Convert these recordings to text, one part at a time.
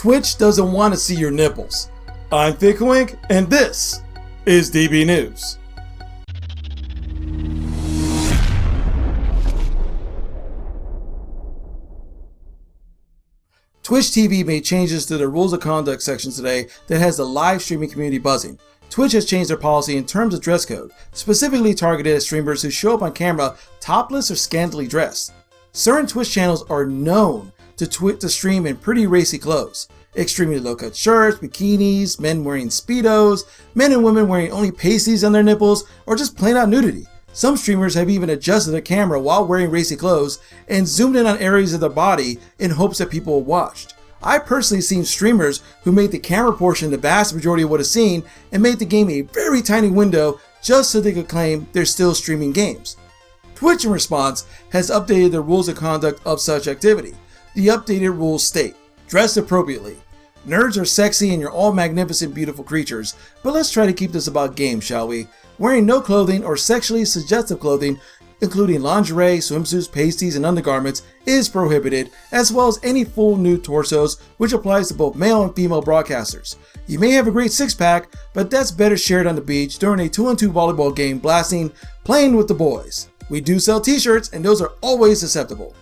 Twitch doesn't want to see your nipples. I'm Thickwink, and this is DB News. Twitch TV made changes to their rules of conduct section today that has the live streaming community buzzing. Twitch has changed their policy in terms of dress code, specifically targeted at streamers who show up on camera topless or scantily dressed. Certain Twitch channels are known to stream in pretty racy clothes. Extremely low-cut shirts, bikinis, men wearing speedos, men and women wearing only pasties on their nipples, or just plain out nudity. Some streamers have even adjusted their camera while wearing racy clothes and zoomed in on areas of their body in hopes that people watched. I personally seen streamers who made the camera portion the vast majority of what is seen and made the game a very tiny window just so they could claim they're still streaming games. Twitch in response has updated the rules of conduct of such activity. The updated rules state, dress appropriately. Nerds are sexy and you're all magnificent, beautiful creatures, but let's try to keep this about games, shall we? Wearing no clothing or sexually suggestive clothing, including lingerie, swimsuits, pasties, and undergarments, is prohibited, as well as any full nude torsos, which applies to both male and female broadcasters. You may have a great six-pack, but that's better shared on the beach during a 2-on-2 volleyball game blasting, playing with the boys. We do sell t-shirts, and those are always acceptable.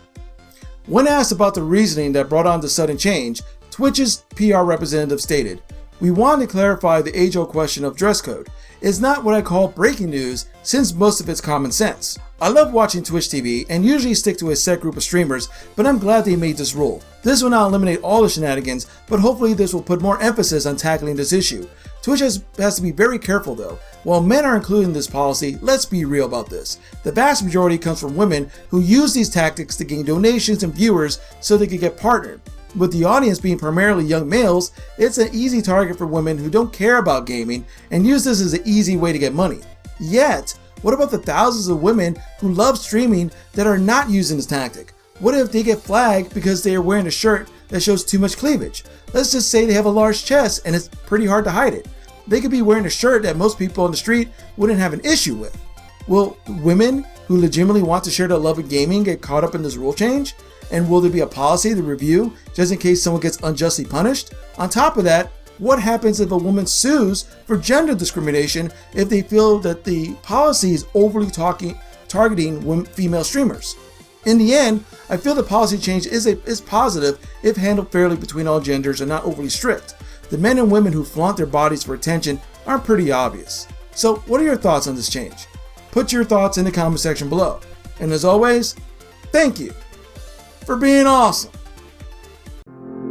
When asked about the reasoning that brought on the sudden change, Twitch's PR representative stated, "We want to clarify the age-old question of dress code. It's not what I call breaking news, since most of it's common sense. I love watching Twitch TV and usually stick to a set group of streamers, but I'm glad they made this rule. This will not eliminate all the shenanigans, but hopefully this will put more emphasis on tackling this issue. Twitch has to be very careful though. While men are included in this policy, let's be real about this. The vast majority comes from women who use these tactics to gain donations and viewers so they can get partnered. With the audience being primarily young males, it's an easy target for women who don't care about gaming and use this as an easy way to get money. Yet, what about the thousands of women who love streaming that are not using this tactic? What if they get flagged because they are wearing a shirt that shows too much cleavage? Let's just say they have a large chest and it's pretty hard to hide it. They could be wearing a shirt that most people on the street wouldn't have an issue with. Will women who legitimately want to share their love of gaming get caught up in this rule change? And will there be a policy to review just in case someone gets unjustly punished? On top of that, what happens if a woman sues for gender discrimination if they feel that the policy is overly targeting female streamers? In the end, I feel the policy change is positive if handled fairly between all genders and not overly strict. The men and women who flaunt their bodies for attention are pretty obvious. So what are your thoughts on this change? Put your thoughts in the comment section below. And as always, thank you for being awesome.